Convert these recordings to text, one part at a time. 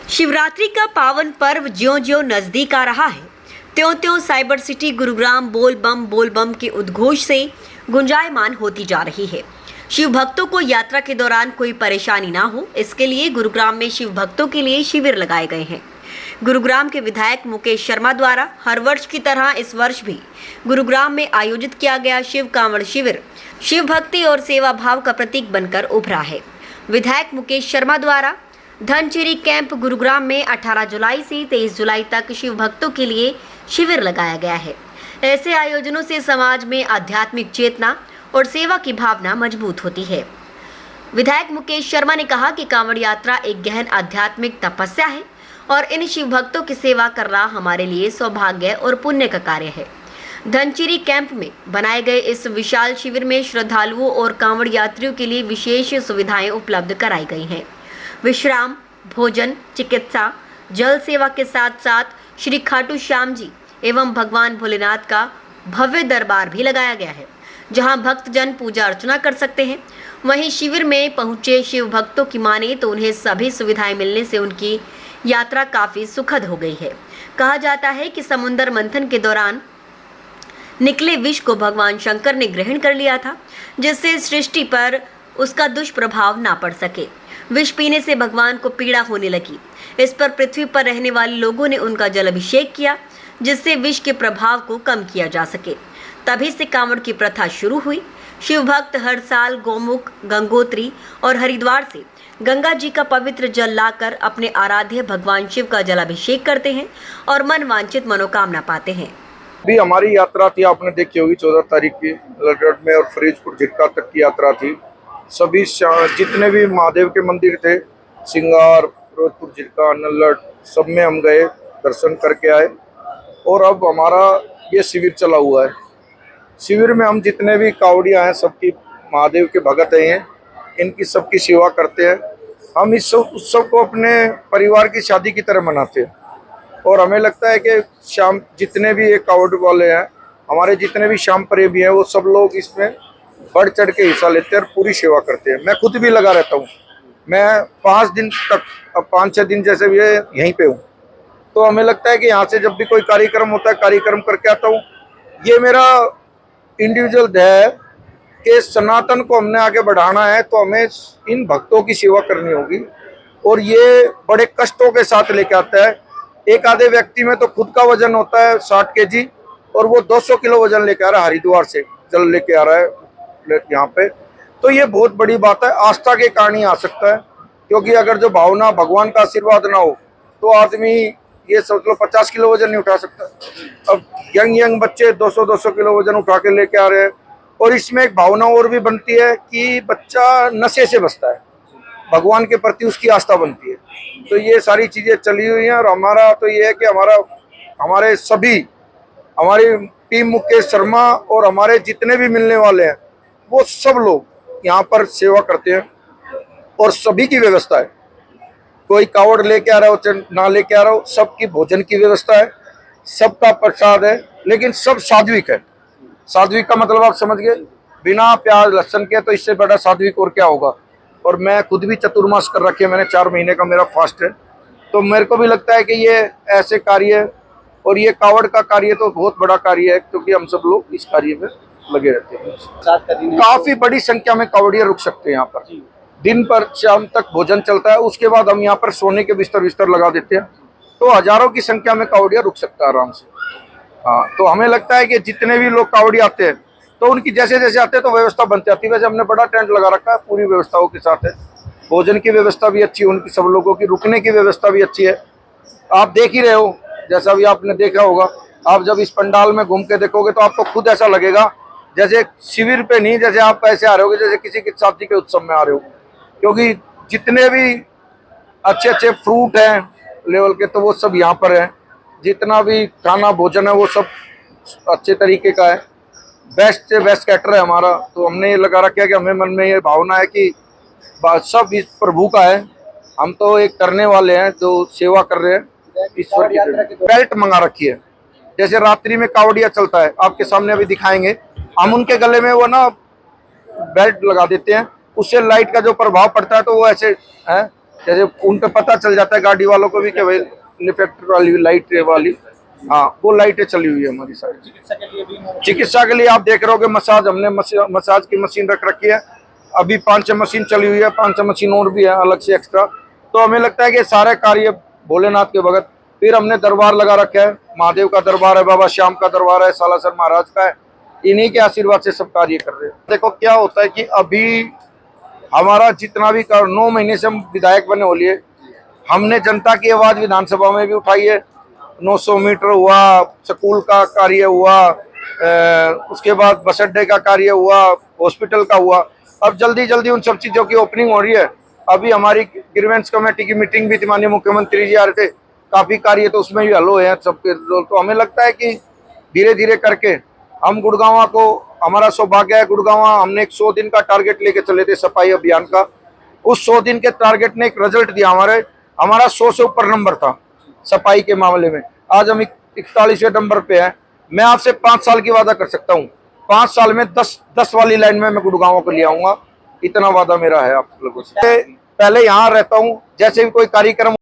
शिवरात्रि का पावन पर्व ज्यों-ज्यों नजदीक आ रहा है, त्यों-त्यों साइबर सिटी गुरुग्राम बोल बम के उद्घोष से गुंजायमान होती जा रही है। शिव भक्तों को यात्रा के दौरान कोई परेशानी ना हो, इसके लिए गुरुग्राम में शिव भक्तों के लिए शिविर लगाए गए हैं। गुरुग्राम के विधायक मुकेश शर्मा द्वारा हर वर्ष की तरह इस वर्ष भी गुरुग्राम में आयोजित किया गया शिव कांवड़ शिविर शिव भक्ति और सेवा भाव का प्रतीक बनकर उभरा है। विधायक मुकेश शर्मा द्वारा धनचिरी कैंप गुरुग्राम में 18 जुलाई से 23 जुलाई तक शिव भक्तों के लिए शिविर लगाया गया है। ऐसे आयोजनों से समाज में आध्यात्मिक चेतना और सेवा की भावना मजबूत होती है। विधायक मुकेश शर्मा ने कहा कि कांवड़ यात्रा एक गहन आध्यात्मिक तपस्या है और इन शिव भक्तों की सेवा करना हमारे लिए सौभाग्य और पुण्य का कार्य है। धनचिरी कैंप में बनाए गए इस विशाल शिविर में श्रद्धालुओं और कांवड़ यात्रियों के लिए विशेष सुविधाएं उपलब्ध कराई गई हैं। विश्राम, भोजन, चिकित्सा, जल सेवा के साथ साथ श्री खाटू श्याम जी एवं भगवान भोलेनाथ का भव्य दरबार भी लगाया गया है, जहां भक्तजन पूजा अर्चना कर सकते हैं। वहीं शिविर में पहुंचे शिव भक्तों की माने तो उन्हें सभी सुविधाएं मिलने से उनकी यात्रा काफी सुखद हो गई है। कहा जाता है कि समुद्र मंथन के दौरान निकले विष को भगवान शंकर ने ग्रहण कर लिया था, जिससे सृष्टि पर उसका दुष्प्रभाव ना पड़ सके। विष पीने से भगवान को पीड़ा होने लगी। इस पर पृथ्वी पर रहने वाले लोगों ने उनका जल अभिषेक किया, जिससे विष के प्रभाव को कम किया जा सके। तभी से कांवड़ की प्रथा शुरू हुई। शिव भक्त हर साल गौमुख, गंगोत्री और हरिद्वार से गंगा जी का पवित्र जल लाकर अपने आराध्य भगवान शिव का जलाभिषेक करते हैं और मन वांछित मनोकामना पाते हैं। अभी हमारी यात्रा थी, आपने देखी होगी 14 तारीख की ललगढ़ में और फरीदपुर झिटका तक की यात्रा थी। सभी जितने भी महादेव के मंदिर थे, सिंगार, फिरोजपुर, झिटका, नल्लड़, सब में हम गए, दर्शन करके आए। और अब हमारा ये शिविर चला हुआ है। शिविर में हम जितने भी कावड़िया हैं, सबकी महादेव के भगत हैं, इनकी सबकी सेवा करते हैं। हम इस उत्सव को अपने परिवार की शादी की तरह मनाते हैं और हमें लगता है कि शाम जितने भी ये कावड़ वाले हैं, हमारे जितने भी श्याम प्रेमी हैं, वो सब लोग इसमें बढ़ चढ़ के हिस्सा लेते हैं और पूरी सेवा करते हैं। मैं खुद भी लगा रहता हूँ। मैं 5 दिन तक, अब 5-6 दिन जैसे भी यहीं पे हूँ, तो हमें लगता है कि यहाँ से जब भी कोई कार्यक्रम होता है, कार्यक्रम करके आता हूँ। ये मेरा इंडिविजुअल ध्येय है कि सनातन को हमने आगे बढ़ाना है, तो हमें इन भक्तों की सेवा करनी होगी। और ये बड़े कष्टों के साथ लेके आता है। एक आधे व्यक्ति में तो खुद का वजन होता है 60 kg और वो 200 किलो वजन लेके आ रहा है, हरिद्वार से जल लेके आ रहा है यहाँ पे। तो ये बहुत बड़ी बात है। आस्था के कारण ही आ सकता है, क्योंकि अगर जो भावना, भगवान का आशीर्वाद ना हो तो आदमी ये सोच लो 50 किलो वजन नहीं उठा सकता। अब यंग बच्चे 200 किलो वजन उठा के लेके आ रहे हैं। और इसमें एक भावना और भी बनती है कि बच्चा नशे से बचता है, भगवान के प्रति उसकी आस्था बनती है। तो ये सारी चीजें चली हुई हैं। और हमारा तो ये है कि हमारे सभी, हमारी टीम मुकेश शर्मा और हमारे जितने भी मिलने वाले हैं, वो सब लोग यहाँ पर सेवा करते हैं और सभी की व्यवस्था है। कोई कावड़ लेके आ रहा हो ना लेके आ रहा हो, सबकी भोजन की व्यवस्था है, सबका प्रसाद है, लेकिन सब सात्विक है। सात्विक का मतलब आप समझ गए, बिना प्याज लहसुन के। तो इससे बड़ा सात्विक और क्या होगा। और मैं खुद भी चतुर्मास कर रखे, मैंने 4 महीने का मेरा फास्ट है। तो मेरे को भी लगता है कि ये ऐसे कार्य, और ये कावड़ का कार्य तो बहुत बड़ा कार्य है, क्योंकि हम सब लोग इस कार्य में लगे रहते हैं। काफी बड़ी संख्या में कावड़िया रुक सकते हैं यहाँ पर। दिन पर शाम तक भोजन चलता है, उसके बाद हम यहाँ पर सोने के बिस्तर लगा देते हैं। तो हजारों की संख्या में कावड़िया रुक सकता है आराम से। हाँ, तो हमें लगता है कि जितने भी लोग कावड़ी आते हैं, तो उनकी जैसे जैसे आते हैं तो व्यवस्था बनती आती है। वैसे हमने बड़ा टेंट लगा रखा है, पूरी व्यवस्थाओं के साथ है। भोजन की व्यवस्था भी अच्छी है उनकी, सब लोगों की रुकने की व्यवस्था भी अच्छी है। आप देख ही रहे हो, जैसा भी आपने देखा होगा। आप जब इस पंडाल में घूम के देखोगे तो आपको खुद ऐसा लगेगा जैसे शिविर पे नहीं, जैसे आप ऐसे आ रहे हो जैसे किसी की शादी के उत्सव में आ रहे हो। क्योंकि जितने भी अच्छे अच्छे फ्रूट हैं लेवल के, तो वो सब यहाँ पर है। जितना भी खाना भोजन है वो सब अच्छे तरीके का है। बेस्ट से बेस्ट कैटर है हमारा। तो हमने ये लगा रखा है कि हमें मन में ये भावना है कि सब इस प्रभु का है। हम तो एक करने वाले हैं जो सेवा कर रहे हैं ईश्वर की। बेल्ट मंगा रखी है, जैसे रात्रि में कावड़िया चलता है, आपके सामने अभी दिखाएंगे। हम उनके गले में वो ना बेल्ट लगा देते हैं, उससे लाइट का जो प्रभाव पड़ता है तो वो ऐसे है जैसे उन पे पता चल जाता है गाड़ी वालों को भी कि भाई रिफ्लेक्टर वाली लाइट वाली, हाँ वो लाइटें चली हुई है हमारी सारी। चिकित्सा के लिए आप देख रहे हो कि मसाज, हमने मसाज की मशीन रख रखी है, अभी 5-6 मशीन चली हुई है, 5-6 मशीन और भी है अलग से एक्स्ट्रा। तो हमें लगता है कि सारे कार्य भोलेनाथ के भगत। फिर हमने दरबार लगा रखा है, महादेव का दरबार है, बाबा श्याम का दरबार है, सालासर महाराज का है, इन्हीं के आशीर्वाद से सब कार्य कर रहे हैं। देखो क्या होता है कि अभी हमारा जितना भी 9 महीने से हम विधायक बने हो लिए, हमने जनता की आवाज विधानसभा में भी उठाई है। 900 मीटर हुआ, स्कूल का कार्य हुआ, उसके बाद बस अड्डे का कार्य हुआ, हॉस्पिटल का हुआ। अब जल्दी जल्दी उन सब चीज़ों की ओपनिंग हो रही है। अभी हमारी ग्रीवेंस कमेटी की मीटिंग भी थी, माननीय मुख्यमंत्री जी आ रहे थे, काफ़ी कार्य तो उसमें भी हल हुए हैं सबके। तो हमें लगता है कि धीरे धीरे करके हम गुड़गांव को, हमारा सौभाग्य है गुड़गांव, हमने एक 100 दिन का टारगेट लेके चले थे सफाई अभियान का। उस 100 दिन के टारगेट ने एक रिजल्ट दिया, हमारा 100 से ऊपर नंबर था सफाई के मामले में। आज हम 41वें नंबर पे है। मैं आपसे 5 साल की वादा कर सकता हूँ, 5 साल में 10 वाली लाइन में मैं गुड़गांव को ले आऊंगा, इतना वादा मेरा है आप लोगों से। पहले यहाँ रहता हूँ, जैसे भी कोई कार्यक्रम।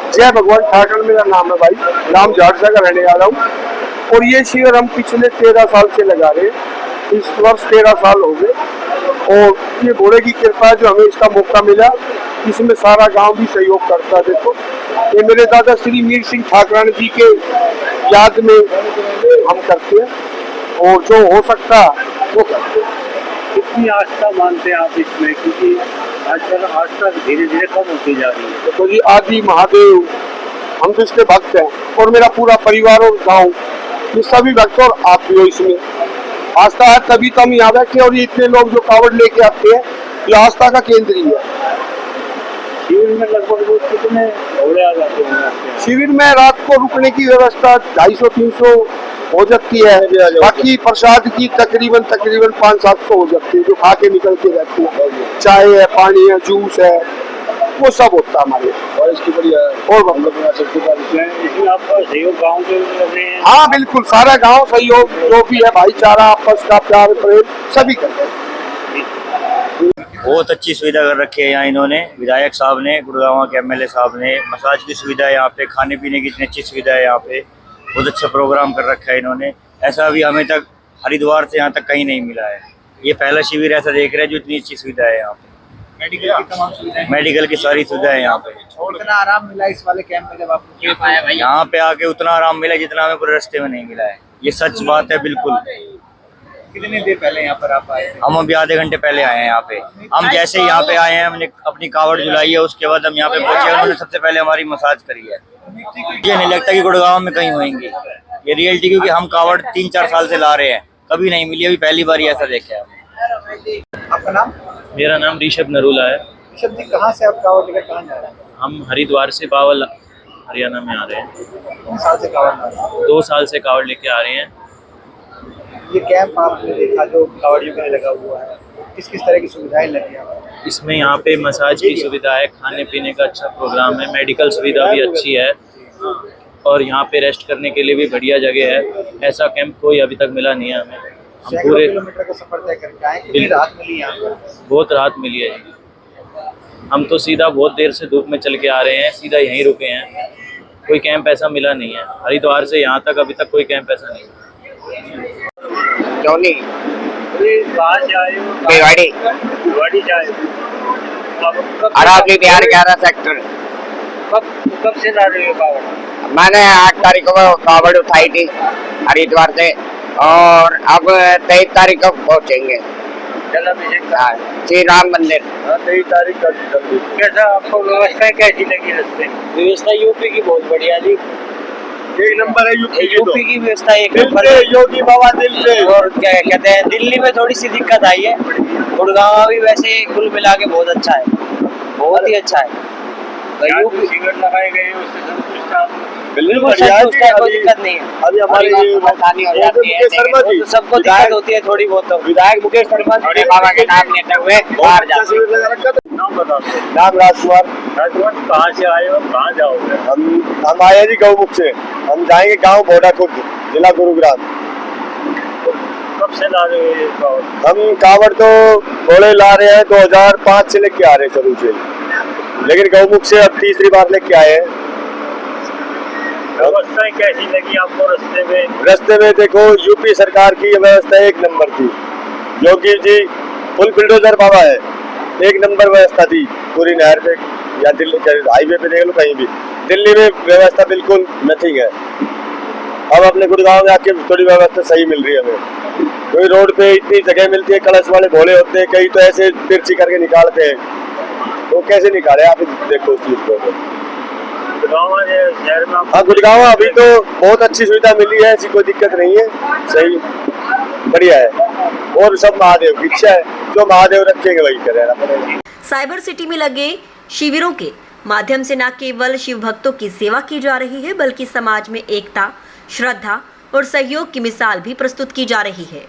जय भगवान ठाकर मेरा नाम है भाई, नाम झाड़सा का रहने वाला हूँ। और ये शिविर हम पिछले 13 साल से लगा रहे हैं, इस वर्ष 13 साल हो गए। और ये भोले की कृपा है जो हमें इसका मौका मिला, इसमें सारा गांव भी सहयोग करता है। देखो ये मेरे दादा श्री मीर सिंह ठाकरान जी के याद में हम करते हैं, और जो हो सकता वो करते हैं। कितनी आस्था मानते हैं आप इसमें, क्योंकि आजकल आस्था धीरे धीरे कम होती जा रही है। तो जी आदि महादेव, हम तो इसके भक्त हैं, और मेरा पूरा परिवार और गांव ये सभी भक्त, और आप भी हो इसमें। आस्था है तभी तो हम यहाँ बैठे, और ये इतने लोग जो कावड़ लेके आते हैं, ये आस्था का केंद्र ही है। शिविर में लगभग लोग कितने घोड़े आ जाते हैं? शिविर में रात को रुकने की व्यवस्था 250-300 हो जाती है, बाकी प्रसाद की तकरीबन 500-700 हो जाती है, जो खा के निकलते रहते हैं। चाय है, पानी है, जूस है, वो सब होता है हमारे। और इसकी बढ़िया और इसमें आपका सहयोग गाँव के कर रहे हैं? हाँ बिल्कुल, सारा गांव सहयोग जो भी है, भाईचारा, आपस का प्यार प्रेम सभी करते हैं। बहुत अच्छी सुविधा कर रखी है यहाँ इन्होंने, विधायक साहब ने, गुड़गांव के एमएलए साहब ने। मसाज की सुविधा है यहाँ पे, खाने पीने की इतनी अच्छी सुविधा है यहाँ पे, बहुत अच्छा प्रोग्राम कर रखा है इन्होंने। ऐसा अभी हमें तक हरिद्वार से यहाँ तक कहीं नहीं मिला है। ये पहला शिविर ऐसा देख रहे हैं जो इतनी अच्छी सुविधा है यहाँ पे। मेडिकल की तमाम सुविधाएं, मेडिकल की सारी सुविधा है यहाँ पे। इतना आराम मिला इस वाले कैंप में जब आपको यहाँ पे आके उतना आराम मिला जितना हमें पूरे रास्ते में नहीं मिला है, ये सच बात है बिल्कुल। कितनी देर पहले यहाँ पर आप आए थे? हम अभी आधे घंटे पहले आए हैं यहाँ पे। हम जैसे यहाँ पे आए हैं, हमने अपनी कावड़ झुलाई है, उसके बाद हम यहाँ पे पहुंचे, उन्होंने सबसे पहले हमारी मसाज करी है। ये नहीं लगता कि गुड़गांव में कहीं होंगी, ये रियलिटी, क्योंकि हम कावड़ 3-4 साल से ला रहे हैं, कभी नहीं मिली, अभी पहली बार ऐसा देखा है। आपका नाम? मेरा नाम ऋषभ नरूला है। ऋषभ जी, कहाँ से आप कावड़ लेकर कहाँ जा रहे हैं? हम हरिद्वार से बावल हरियाणा में आ रहे हैं। कितने साल से कावड़ ला रहे हैं? 2 साल से कावड़ लेके आ रहे हैं। ये कैंप आपने देखा जो कावड़ियों के लिए लगा हुआ है, किस किस तरह की सुविधाएं लगी हैं? इसमें यहाँ पे मसाज की सुविधा है, खाने पीने का अच्छा प्रोग्राम है, मेडिकल सुविधा भी अच्छी है, और यहाँ पे रेस्ट करने के लिए भी बढ़िया जगह है। ऐसा कैंप कोई अभी तक मिला नहीं है हमें। हम सैकड़ों पूरे किलोमीटर का सफर तय करके आए, कितनी राहत मिली यहाँ पर? बहुत राहत मिली है जी। हम तो सीधा बहुत देर से धूप में चल के आ रहे हैं, सीधा यहीं रुके हैं, कोई कैंप ऐसा मिला नहीं है। हरिद्वार से यहाँ तक अभी तक कोई कैंप ऐसा नहीं है। जॉनी कहाँ से आए हो? भिवाड़ी, भिवाड़ी से आए हो? अरावली बिहार 11 सेक्टर। कब से ला रहे हो कावड़? मैंने 8 तारीख को कावड़ उठाई थी हरिद्वार से, और अब 23 तारीख को पहुँचेंगे श्री राम मंदिर। 23 तारीख का। कैसा आपको व्यवस्था कैसी लगी रास्ते? व्यवस्था यूपी की बहुत बढ़िया जी, 1 नंबर है यूपी की व्यवस्था एक नंबर है। योगी बाबा दिल से। और क्या कहते हैं, दिल्ली में थोड़ी सी दिक्कत आई है, गुड़गांव भी वैसे कुल मिला के बहुत अच्छा है, बहुत ही अच्छा है। यूपी शिविर लगाए गए हैं, उससे संतुष्ट आप? बिल्कुल संतुष्ट है, कोई दिक्कत नहीं है। अभी हमारे परेशानी हो जाती है, तो सबको दिक्कत होती है थोड़ी बहुत। तो विधायक मुकेश शर्मा जी बाबा के नाम लेते हुए बाहर जाते हैं। नाम बताओ। नाम राजकुमार। राजकुमार, कहाँ से आए हो, कहाँ जाओगे? हम आए जी गौमुख से, हम जाएंगे गांव बोडा खुर्द, जिला गुरुग्राम। कब से ला रहे हो ये कावड़? हम कावड़ तो घोड़े ला रहे हैं 2005 से लेके आ रहे हैं शुरू से। लेकिन गौमुख से अब तीसरी बार लेके आए हैं। व्यवस्थाएं कैसी लगी आपको रास्ते में? रास्ते में देखो यूपी सरकार की ये व्यवस्था एक नंबर थी। योगी जी फुल बिल्डोजर बाबा है, एक नंबर व्यवस्था थी पूरी नहर पे या दिल्ली हाईवे पे देख लो कहीं भी। दिल्ली में व्यवस्था बिल्कुल नथिंग है। अब अपने गुड़गांव में आके थोड़ी व्यवस्था सही मिल रही है हमें। कोई रोड पे इतनी जगह मिलती है, कलश वाले भोले होते हैं, कई तो ऐसे तिरछी करके निकालते हैं, वो कैसे निकाले आप देखो उस चीज को। गुड़गांव शहर में हाँ गुड़गांव अभी तो बहुत अच्छी सुविधा मिली है, ऐसी कोई दिक्कत नहीं है, सही बढ़िया है। और सब महादेव की इच्छा है, जो महादेव रखेंगे वही करेगा। साइबर सिटी में लगे शिविरों के माध्यम से न केवल शिव भक्तों की सेवा की जा रही है, बल्कि समाज में एकता, श्रद्धा और सहयोग की मिसाल भी प्रस्तुत की जा रही है।